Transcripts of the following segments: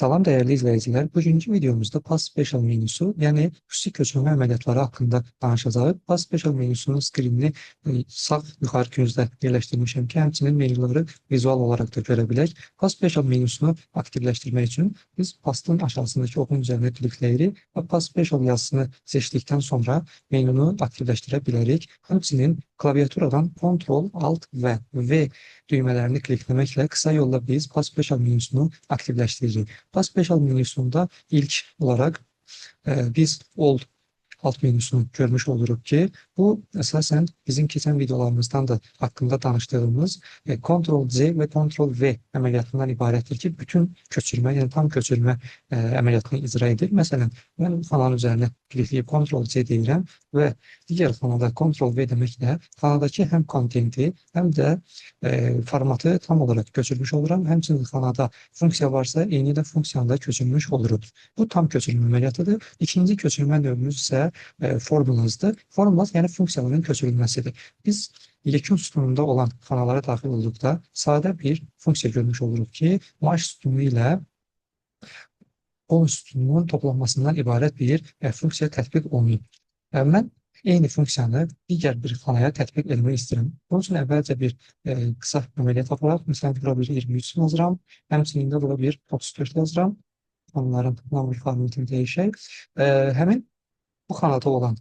Salam değerli izleyiciler. Bugünkü videomuzda Pass Special menüsü, yani xüsusi köçürmə əməliyyatları haqqında danışacağıq. Pass Special menüsünün skrinini sağ yuxarı küncdə yerləşdirmişəm ki, həmçinin menüləri vizual olaraq da görə bilək. Pass Special menüsünü aktivləşdirmək üçün biz Pass'ın aşağısındakı oxun üzərində klikləyirik və Pass Special yazısını seçdikdən sonra menünü aktivləşdirə bilərik. Həmçinin klaviaturadan Ctrl, Alt və V düymələrini klikləməklə qısa yolla biz Pass Special menüsünü aktivləşdiririk. Pass Special menüsündə ilk olaraq biz All alt menüsünü görmüş oluruq ki, bu əsasən bizim keçən videolarımızdan da haqqında danışdığımız Ctrl-C və Ctrl-V əməliyyatından ibarətdir ki, bütün köçürmə, yəni tam köçürmə əməliyyatını icra edir. Məsələn, mən xananın üzərinə klikləyib Ctrl-C deyirəm və digər xanada Ctrl-V deməklə xanadakı həm kontenti, həm də formatı tam olaraq köçürmüş oluram. Həmçinin xanada funksiya varsa, eyni də funksiyanı da köçürmüş oluruq. Bu tam köçürmə əməliyyatıdır. İkinci köçürmə növümüz isə formulazdır. Formulaz yəni funksiyaların köçürülməsidir. Biz yekun sütununda olan xanalara daxil olduqda sadə bir funksiya görmüş oluruq ki, maaş sütunu ilə on sütununun toplanmasından ibarət bir funksiya tətbiq olunub. Mən eyni funksiyanı digər bir xanaya tətbiq etmək istəyirəm. Bunun üçün əvvəlcə bir qısa əməliyyat aparaq. Məsələn, bura bir 23 yazıram. Həmçinin də bura bir 34 yazıram. Onların number formatını dəyişək. Həmin bu xanada olan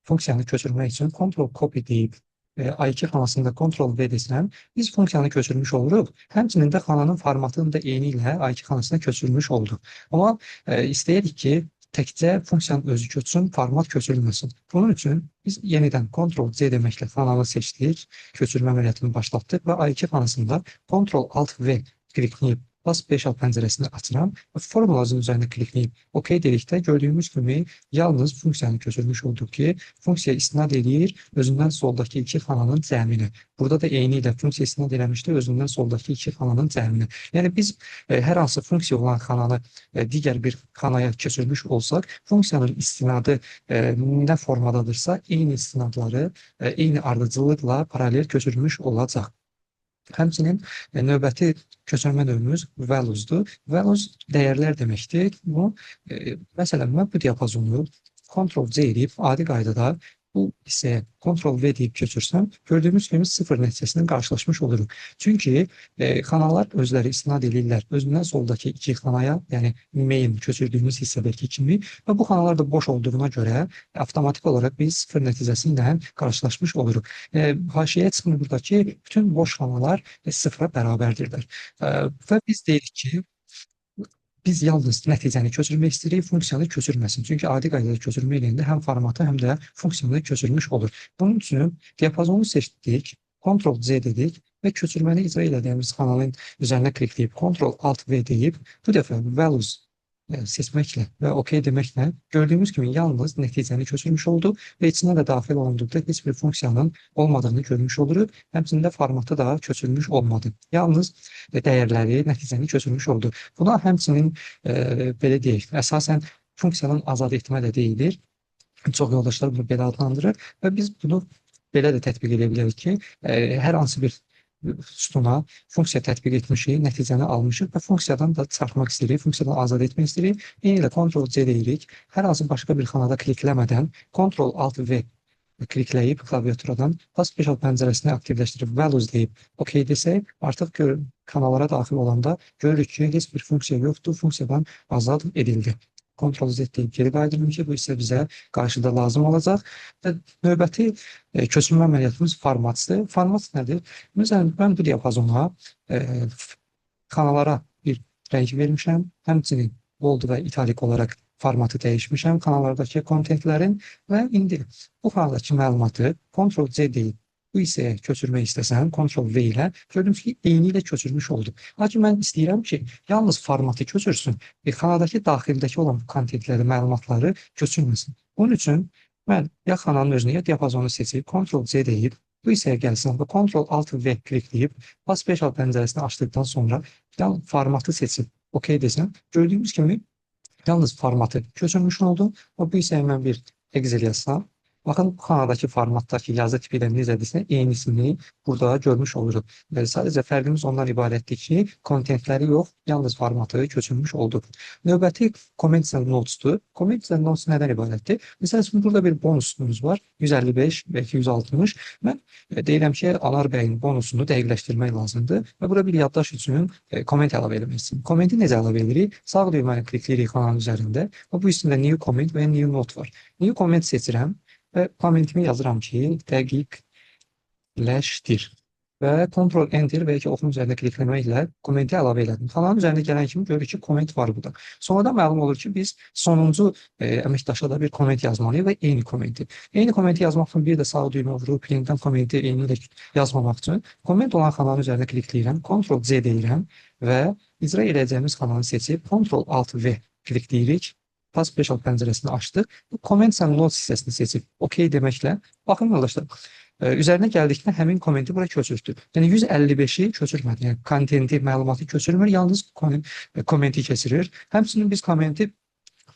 funksiyanı köçürmək üçün Ctrl-Copy deyib A2 xanasında Ctrl-V desəm, biz funksiyanı köçürmüş oluruq. Həmçinin də xananın formatını da eyni ilə A2 xanasına köçürmüş olduq. Amma istəyirik ki, təkcə funksiyanın özü köçsün, format köçürülməsin. Bunun üçün biz yenidən Ctrl-C deməklə xananı seçdik, köçürmə əməliyyatını başlatdıq və A2 xanasında Ctrl-Alt-V klikləyib Pass Special pəncərəsini açıram və formulazın üzərində klikləyib OK dedikdə gördüyümüz kimi yalnız funksiyanı köçürmüş olduq ki, funksiya istinad edir özündən soldakı iki xananın cəminə. Burada da eyni ilə funksiya istinad eləmişdi özündən soldakı iki xananın cəminə. Yəni biz hər hansı funksiya olan xananı digər bir xanaya köçürmüş olsaq, funksiyanın istinadı nə formadadırsa, eyni istinadları eyni ardıcıllıqla paralel köçürmüş olacaq. Həmçinin növbəti köçürmə növümüz values'dur. Values dəyərlər deməkdir. Bu, məsələn, mən bu diapazonu Ctrl-C edib adi qaydada bu hissəyə Ctrl-V deyib köçürsəm, gördüyümüz kimi sıfır nəticəsindən qarşılaşmış oluruq. Çünki xanalar özləri istinad edirlər özündən soldakı iki xanaya, yəni main köçürdüyümüz hissədəki kimi və bu xanalar da boş olduğuna görə avtomatik olaraq biz sıfır nəticəsi ilə qarşılaşmış oluruq. Haşiyə çıxın buradakı bütün boş xanalar sıfıra bərabərdirlər. Və biz deyirik ki, biz yalnız nəticəni köçürmək istəyirik, funksiyanı köçürməsin. Çünki adi qaydada köçürmə eləyəndə həm formatı, həm də funksiyanı köçürmüş olur. Bunun üçün diapazonu seçdik, Ctrl-C dedik və köçürməni icra elədiyimiz xananın üzərinə klikləyib Ctrl-Alt-V deyib, bu dəfə values seçməklə və OK deməklə gördüyümüz kimi yalnız nəticəni köçürmüş olduq və içinə də daxil olunduqda heç bir funksiyanın olmadığını görmüş oluruq. Həmçində formatı da köçürmüş olmadı. Yalnız dəyərləri, nəticəni köçürmüş oldu. Buna həmçinin belə deyək, əsasən funksiyanın azad etmə də deyilir. Çox yoldaşlar bunu belə adlandırır və biz bunu belə də tətbiq edə bilərik ki, hər hansı bir sütuna funksiya tətbiq etmişik, nəticəni almışıq və funksiyadan da çıxartmaq istəyirik, funksiyadan azad etmək istəyirik. Eyni ilə Ctrl-C deyirik. Hər hansı başqa bir xanada klikləmədən Ctrl-Alt-V klikləyib klaviaturadan Pass Special pəncərəsini aktivləşdirib values deyib OK desək, artıq kanallara daxil olanda görürük ki, heç bir funksiya yoxdur, funksiyadan azad edildi. Ctrl-Z deyib geri qayıdırım ki, bu isə bizə qarşıda lazım olacaq. Və növbəti köçürmə əməliyyatımız formatdır. Format nədir? Məsələn, mən bu diapazona xanalara bir rəng vermişəm, həmçinin bold və italik olaraq formatı dəyişmişəm kanallardakı kontentlərin və indi bu xanadakı məlumatı Ctrl-C deyib bu hissəyə köçürmək istəsəm, Ctrl-V ilə gördüyünüz ki, eyni ilə köçürmüş oldum. Lakin mən istəyirəm ki, yalnız formatı köçürsün, xanadakı daxildəki olan kontentləri, məlumatları köçürməsin. Bunun üçün mən ya xananın özünü, ya diapazonu seçib Ctrl-C deyib bu hissəyə gəlsin və Ctrl-Alt-V klikləyib Pass Special pəncərəsini açdıqdan sonra formatı seçib OK desəm, gördüyümüz kimi yalnız formatı köçürmüş oldu və bu hissəyə mən bir Excel yazsam, Baxın, bu xanadakı formatdakı yazı tipi ilə necədirsə, eynisini burada görmüş oluruq. Sadəcə fərqimiz ondan ibarətdir ki, kontentləri yox, yalnız formatı köçürmüş olduq. Növbəti Comments and Notes'dur. Comments and Notes nədən ibarətdir? Məsəl üçün, burada bir bonusumuz var. 155 və 260. Mən deyirəm ki, Anar bəyin bonusunu dəqiqləşdirmək lazımdır və bura bir yaddaş üçün komment əlavə etmək istəyirəm. Kommenti necə əlavə edirik? Sağ düyməni klikləyirik xananın üzərində və bu üstündə New Comment və New Note var. New Comment seçirəm və kommentimi yazıram ki, dəqiqləşdir. Və Ctrl Enter və ya ki, oxun üzərində klikləməklə kommenti əlavə elədim. Xananın üzərində gələn kimi görürük ki, komment var burada. Sonradan məlum olur ki, biz sonuncu əməkdaşa da bir komment yazmalıyıq və eyni kommenti. Eyni kommenti yazmaq üçün bir də sağ düymə vurub yenidən kommenti eyni ilə yazmamaq üçün komment olan xananın üzərində klikləyirəm, Ctrl C deyirəm və icra edəcəyimiz xananı seçib Ctrl Alt V klikləyirik. Past Special pəncərəsini açdıq. Bu Comments and Notes hissəsini seçib OK deməklə, baxın yoldaşlar, üzərinə gəldikdə həmin kommenti bura köçürdü. Yəni 155-i köçürmədi. Yəni kontenti, məlumatı köçürmür, yalnız kommenti keçirir. Həmçinin biz kommenti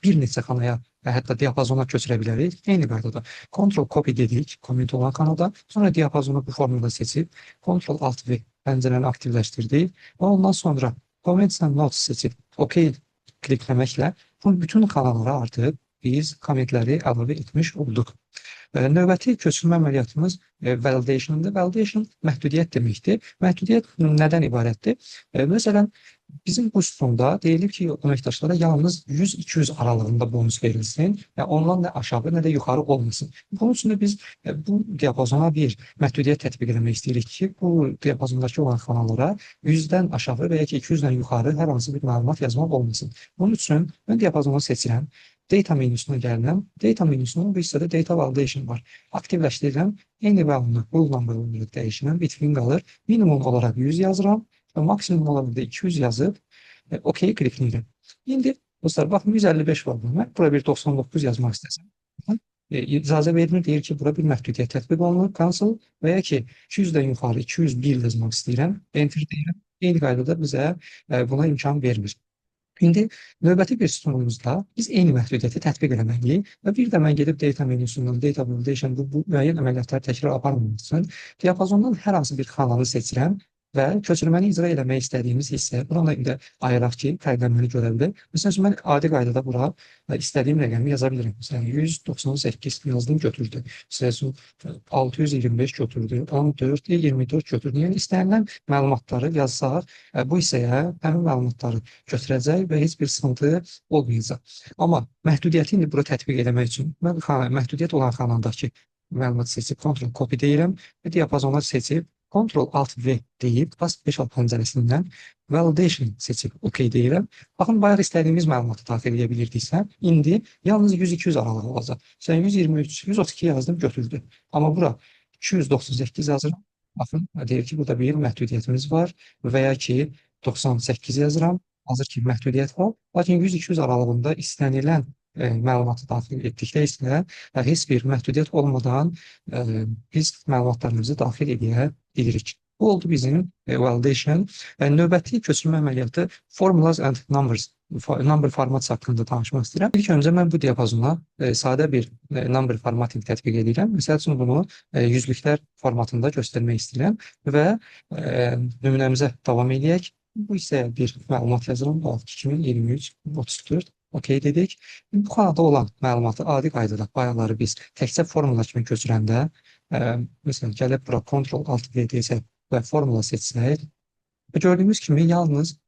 bir neçə xanaya və hətta diapazona köçürə bilərik. Eyni qaydada Ctrl Copy dedik komment olan xanada, sonra diapazonu bu formada seçib Ctrl Alt V pəncərəni aktivləşdirdik və ondan sonra Comments and Notes seçib OK klikləməklə bütün xanalara artıq biz kommentləri əlavə etmiş olduq. Növbəti köçürmə əməliyyatımız validation'dır. Validation məhdudiyyət deməkdir. Məhdudiyyət nədən ibarətdir? Məsələn, bizim bu sütunda deyilir ki, əməkdaşlara yalnız 100-200 aralığında bonus verilsin və ondan nə aşağı, nə də yuxarı olmasın. Bunun üçün də biz bu diapazona bir məhdudiyyət tətbiq etmək istəyirik ki, bu diapazondakı olan xanalara 100-dən aşağı və ya ki 200-dən yuxarı hər hansı bir məlumat yazmaq olmasın. Bunun üçün mən diapazonu seçirəm. Data menüsünə gəlirəm. Data menüsünün bu hissədə Data Validation var. Aktivləşdirirəm. Eyni məlumatı bulla bölünür dəyişirəm. Between qalır. Minimum olaraq 100 yazıram və maksimum olaraq da 200 yazıb OK klikləyirəm. İndi dostlar, baxın 155 var. Mən bura bir 99 yazmaq istəsəm. İcazə vermir, deyir ki, bura bir məhdudiyyət tətbiq olunur. Cancel və ya ki 200-dən yuxarı 201 yazmaq istəyirəm. Enter deyirəm. Eyni qaydada bizə buna imkan vermir. İndi növbəti bir sütunumuzda biz eyni məhdudiyyəti tətbiq etməliyik və bir də mən gedib data menüsündən data validation bu müəyyən əməliyyatları təkrar aparmamaq üçün diapazondan hər hansı bir xananı seçirəm və köçürməni icra etmək istədiyimiz hissə buna da ayıraq ki, fərqlənməni görə bilir. Məsələn, mən adi qaydada bura istədiyim rəqəmi yaza bilirəm. Məsələn, 198 yazdım, götürdü. Məsələn, 625 götürdü, 14, 24 götürdü. Yəni istənilən məlumatları yazsaq, bu hissəyə həmin məlumatları götürəcək və heç bir sıxıntı olmayacaq. Amma məhdudiyyəti indi bura tətbiq etmək üçün mən məhdudiyyət olan xanadakı məlumatı seçib Ctrl Copy deyirəm və diapazonları seçib Ctrl Alt V deyib Past Special pəncərəsindən Validation seçib OK deyirəm. Baxın, bayaq istədiyimiz məlumatı daxil edə bilirdiksə, indi yalnız 100-200 aralığı olacaq. Sən 123, 132 yazdım, götürdü. Amma bura 298 yazıram. Baxın, deyir ki, burada bir məhdudiyyətimiz var və ya ki 98 yazıram. Hazır ki, məhdudiyyət var. Lakin 100-200 aralığında istənilən məlumatı daxil etdikdə isə heç bir məhdudiyyət olmadan biz məlumatlarımızı daxil edə bilirik. Bu oldu bizim validation. Növbəti köçürmə əməliyyatı Formulas and Numbers, number format haqqında danışmaq istəyirəm. İlk öncə mən bu diapazona sadə bir number formatting tətbiq edirəm. Məsəl üçün bunu yüzlüklər formatında göstərmək istəyirəm və nümunəmizə davam edək. Bu hissəyə bir məlumat yazıram. 2023 34 OK dedik. Bu xanada olan məlumatı adi qaydada bayaqları biz təkcə formula kimi köçürəndə, məsələn, gəlib bura Ctrl Alt V desək və formula seçsək, gördüyümüz kimi yalnız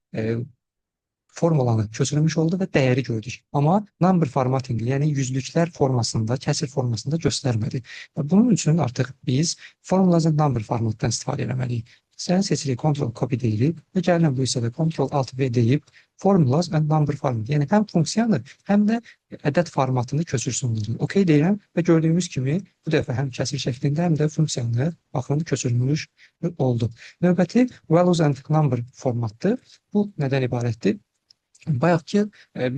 formulanı köçürülmüş oldu və dəyəri gördük. Amma number formatting, yəni yüzlüklər formasında, kəsir formasında göstərmədi. Bunun üçün artıq biz formulas and number formatdan istifadə etməliyik. Sən seçirik, Ctrl Copy deyirik və gəlirəm bu hissədə Ctrl Alt V deyib Formulas and Number Format, yəni həm funksiyanı, həm də ədəd formatını köçürsün. OK deyirəm və gördüyümüz kimi bu dəfə həm kəsir şəklində, həm də funksiyanı baxın köçürülmüş oldu. Növbəti Values and Number formatdır. Bu nədən ibarətdir? Bayaq ki,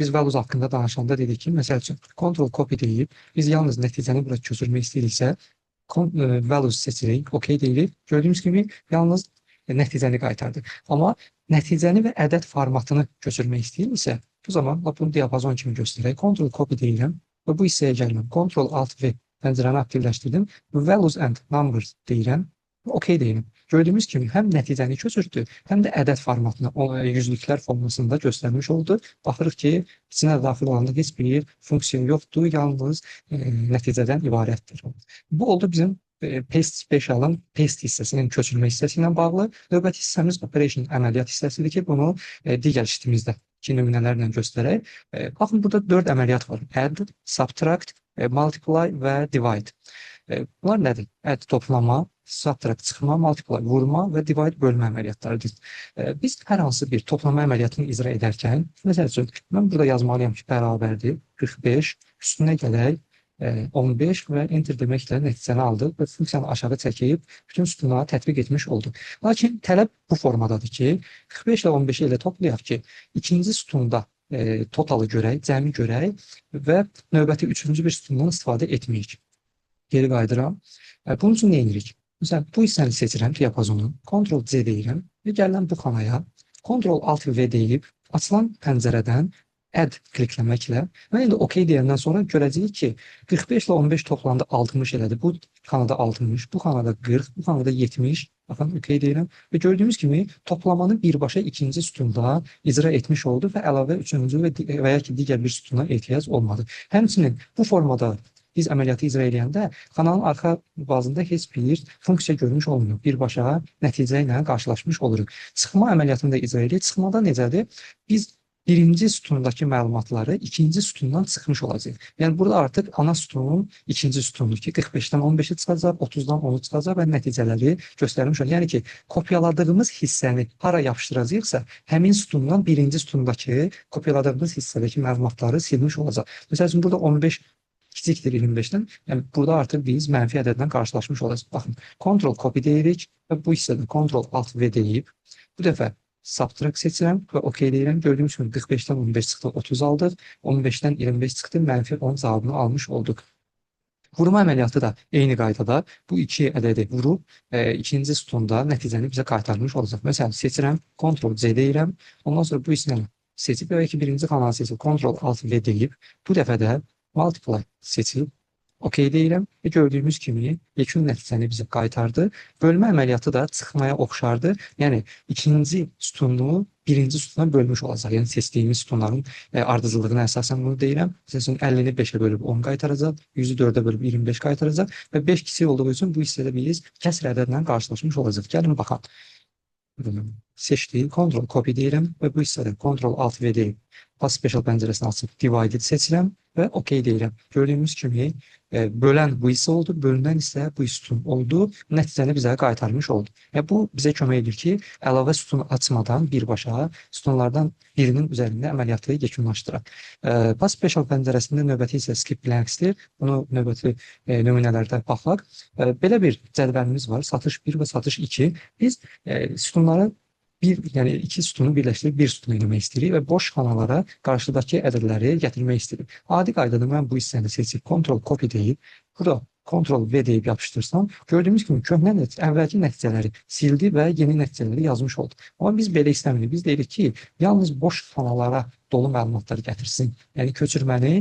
biz values haqqında danışanda dedik ki, məsəl üçün Ctrl Copy deyib, biz yalnız nəticəni bura köçürmək istəyiriksə, values seçirik, OK deyirik. Gördüyümüz kimi yalnız nəticəni qaytardı. Amma nəticəni və ədəd formatını köçürmək istəyirsə, bu zaman bunu diapazon kimi göstərək. Ctrl Copy deyirəm və bu hissəyə gəlirəm. Ctrl Alt V pəncərəni aktivləşdirdim. Values and numbers deyirəm. OK deyirəm. Gördüyümüz kimi həm nəticəni köçürtdü, həm də ədəd formatını yüzlüklər formasında göstərmiş oldu. Baxırıq ki, içinə daxil olanda heç bir funksiya yoxdur, yalnız nəticədən ibarətdir. Bu oldu bizim paste special'ın paste hissəsinin köçürmə hissəsi ilə bağlı. Növbəti hissəmiz operation əməliyyat hissəsidir ki, bunu digər şitimizdə nümunələrlə göstərək. Baxın, burada 4 əməliyyat var. Add, subtract, multiply və divide. Bunlar nədir? Add toplama, subtract çıxma, multiply vurma və divide bölmə əməliyyatlarıdır. Biz hər hansı bir toplama əməliyyatını icra edərkən, məsəl üçün, mən burada yazmalıyam ki, bərabərdir 45, üstünə gələk 15 və enter deməklə nəticəni aldıq və funksiyanı aşağı çəkib bütün sütunlara tətbiq etmiş olduq. Lakin tələb bu formadadır ki, 45 ilə 15-i elə toplayaq ki, ikinci sütunda totalı görək, cəmi görək və növbəti üçüncü bir sütundan istifadə etməyik. Geri qayıdıram. Bunun üçün nə edirik? Məsələn, bu hissəni seçirəm, diapazonu, Ctrl-C deyirəm və gəlirəm bu xanaya, Ctrl-Alt-V deyib, açılan pəncərədən add klikləməklə və indi OK deyəndən sonra görəcəyik ki, 45 ilə 15 toplandı 60 elədi. Bu xanada 60, bu xanada 40, bu xanada 70. Baxın, OK deyirəm və gördüyümüz kimi toplamanı birbaşa ikinci sütunda icra etmiş oldu və əlavə üçüncü və ya ki, digər bir sütuna ehtiyac olmadı. Həmçinin bu formada biz əməliyyatı icra edəndə kanalın arxa bazında heç bir funksiya görmüş olmuyor. Birbaşa nəticə ilə qarşılaşmış oluruq. Çıxma əməliyyatını da icra edirik. Çıxmada necədir? Biz birinci sütundakı məlumatları ikinci sütundan çıxmış olacaq. Yəni burada artıq ana sütunun ikinci sütunudur ki, 45-dən 15-i çıxacaq, 30-dan 10-u çıxacaq və nəticələri göstərmiş olur. Yəni ki, kopyaladığımız hissəni hara yapışdıracaqsa, həmin sütundan birinci sütundakı kopyaladığımız hissədəki məlumatları silmiş olacaq. Məsəl üçün, burada 15 kiçikdir 25-dən. Yəni burada artıq biz mənfi ədədlə qarşılaşmış olacaq. Baxın, Ctrl copy deyirik və bu hissədə Ctrl Alt V deyib, bu dəfə subtract seçirəm və OK deyirəm. Gördüyünüz kimi 45-dən 15 çıxdı, 30 aldıq. 15-dən 25 çıxdı, mənfi 10 cavabını almış olduq. Vurma əməliyyatı da eyni qaydada bu iki ədədi vurub ikinci sütunda nəticəni bizə qaytarmış olacaq. Məsələn, seçirəm, Ctrl-C deyirəm. Ondan sonra bu hissəni seçib və ya ki, birinci kanalı seçib Ctrl Alt V deyib, bu dəfə də multiply seçib OK deyirəm və gördüyümüz kimi yekun nəticəni bizə qaytardı. Bölmə əməliyyatı da çıxmaya oxşardı. Yəni ikinci sütunu birinci sütuna bölmüş olacaq. Yəni seçdiyimiz sütunların ardıcıllığına əsasən bunu deyirəm. Məsələn, 50-ni 5-ə bölüb 10 qaytaracaq, 100-ü 4-ə bölüb 25 qaytaracaq və 5 kiçik olduğu üçün bu hissədə biz kəsr ədədlə qarşılaşmış olacaq. Gəlin baxaq. Seçdim, Ctrl copy deyirəm və bu hissədə Ctrl Alt V deyib. Pass Special pəncərəsini açıb Divided seçirəm və OK deyirəm. Gördüyümüz kimi bölən bu hissə oldu, bölünən isə bu sütun oldu. Nəticəni bizə qaytarmış oldu. Bu bizə kömək edir ki, əlavə sütun açmadan birbaşa sütunlardan birinin üzərində əməliyyatı yekunlaşdıraq. Pass Special pəncərəsində növbəti isə skip blanksdir. Bunu növbəti nümunələrdə baxaq. Belə bir cədvəlimiz var, satış 1 və satış 2. Biz sütunları yəni iki sütunu birləşdirib bir sütun eləmək istəyirik və boş xanalara qarşıdakı ədədləri gətirmək istəyirik. Adi qaydada mən bu hissəni seçib Ctrl copy deyib, burada Ctrl V deyib yapışdırsam, gördüyümüz kimi köhnə əvvəlki nəticələri sildi və yeni nəticələri yazmış oldu. Amma biz belə istəmirik. Biz deyirik ki, yalnız boş xanalara dolu məlumatları gətirsin. Yəni köçürməni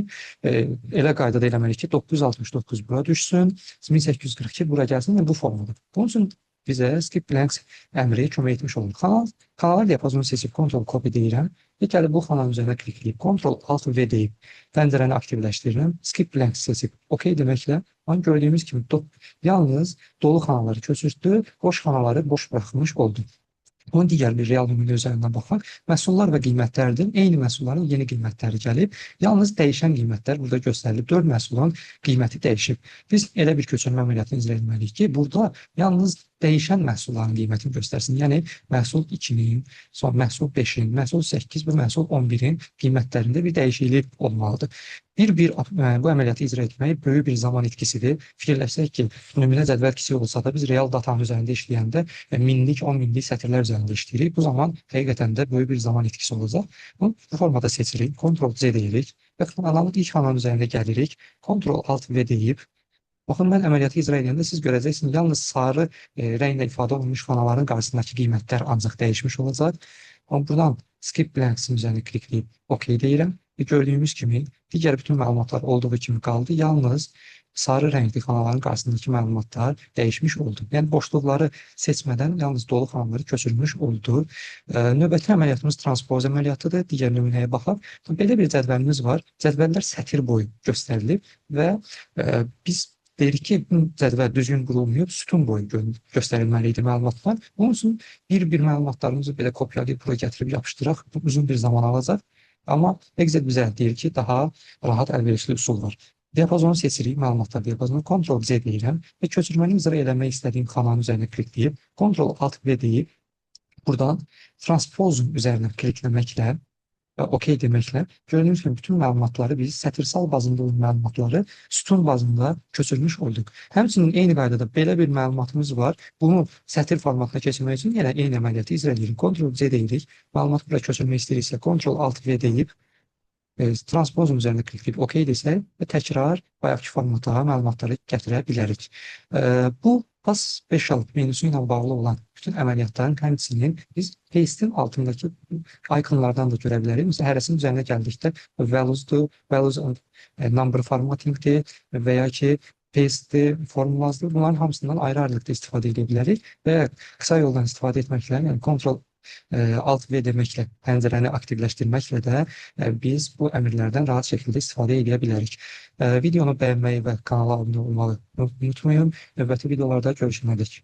elə qaydada eləməliyik ki, 969 bura düşsün, 1842 bura gəlsin və bu formada. Bunun üçün bizə skip blanks əmri kömək etmiş olur. Kanallar diapazonu seçib Ctrl copy deyirəm. Gəlib bu xananın üzərində klikləyib Ctrl Alt V deyib pəncərəni aktivləşdirirəm. Skip blanks seçib OK deməklə gördüyümüz kimi yalnız dolu xanaları köçürtdü, boş xanaları boş buraxılmış oldu. Onun digər bir real nümunə üzərindən baxaq. Məhsullar və qiymətlərdir. Eyni məhsulların yeni qiymətləri gəlib. Yalnız dəyişən qiymətlər burada göstərilib. 4 məhsulun qiyməti dəyişib. Biz elə bir köçürmə əməliyyatını icra etməliyik ki, burada yalnız dəyişən məhsulların qiymətini göstərsin. Yəni məhsul 2-nin, son məhsul 5-in, məhsul 8 və məhsul 11-in qiymətlərində bir dəyişiklik olmalıdır. Bir bu əməliyyatı icra etmək böyük bir zaman itkisidir. Fikirləşsək ki, nümunə cədvəl kiçik olsa da biz real datanın üzərində işləyəndə minlik, 10 minlik sətirlər üzərində işləyirik. Bu zaman həqiqətən də böyük bir zaman itkisi olacaq. Bu formada seçirik, Ctrl-C deyirik və kanalın ilk kanalın üzərində gəlirik, Ctrl-Alt-V deyib. Baxın, mən əməliyyatı icra edəndə siz görəcəksiniz, yalnız sarı rənglə ifadə olunmuş kanalların qarşısındakı qiymətlər ancaq dəyişmiş olacaq. Buradan skip blanks üzərində klikləyib OK deyirəm Gördüyümüz kimi digər bütün məlumatlar olduğu kimi qaldı. Yalnız sarı rəngli xanaların qarşısındakı məlumatlar dəyişmiş oldu. Yəni boşluqları seçmədən yalnız dolu xanaları köçürmüş oldu. Növbəti əməliyyatımız transpoz əməliyyatıdır. Digər nümunəyə baxaq. Belə bir cədvəlimiz var. Cədvəllər sətir boyu göstərilib və biz deyirik ki, bu cədvəl düzgün qurulmayıb, sütun boyu göstərilməli idi məlumatlar. Bunun üçün bir-bir məlumatlarımızı belə kopyalayıb bura gətirib yapışdıraq. Bu uzun bir zaman alacaq. Amma Excel bizə deyir ki, daha rahat əlverişli üsul var. Diapazonu seçirik, məlumatlar diapazonu, Ctrl-Z deyirəm və köçürməni icra eləmək istədiyim xananın üzərinə klikləyib, Ctrl-Alt-V deyib, buradan transpozun üzərinə klikləməklə və OK deməklə gördüyünüz kimi bütün məlumatları biz sətirsal bazında olan məlumatları sütun bazında köçürmüş olduq. Həmçinin eyni qaydada belə bir məlumatımız var. Bunu sətir formatına keçirmək üçün yenə eyni əməliyyatı icra edirik. Ctrl-C deyirik. Məlumatı bura köçürmək istəyiriksə Ctrl-Alt-V deyib transpozun üzərində klikləyib OK desək və təkrar bayaqki formata məlumatları gətirə bilərik. Bu PAS Special menüsü ilə bağlı olan bütün əməliyyatların həmçinin biz paste'in altındakı ikonlardan da görə bilərik. Məsələn, hərəsinin üzərinə gəldikdə values'dur, values and number formatting'dir və ya ki paste'dir, formulasıdır. Bunların hamısından ayrı-ayrılıqda istifadə edə bilərik və qısa yoldan istifadə etməklə, yəni Ctrl Alt-V deməklə, pəncərəni aktivləşdirməklə də biz bu əmrlərdən rahat şəkildə istifadə edə bilərik. Videonu bəyənməyi və kanala abunə olmağı unutmayın. Növbəti videolarda görüşənədək.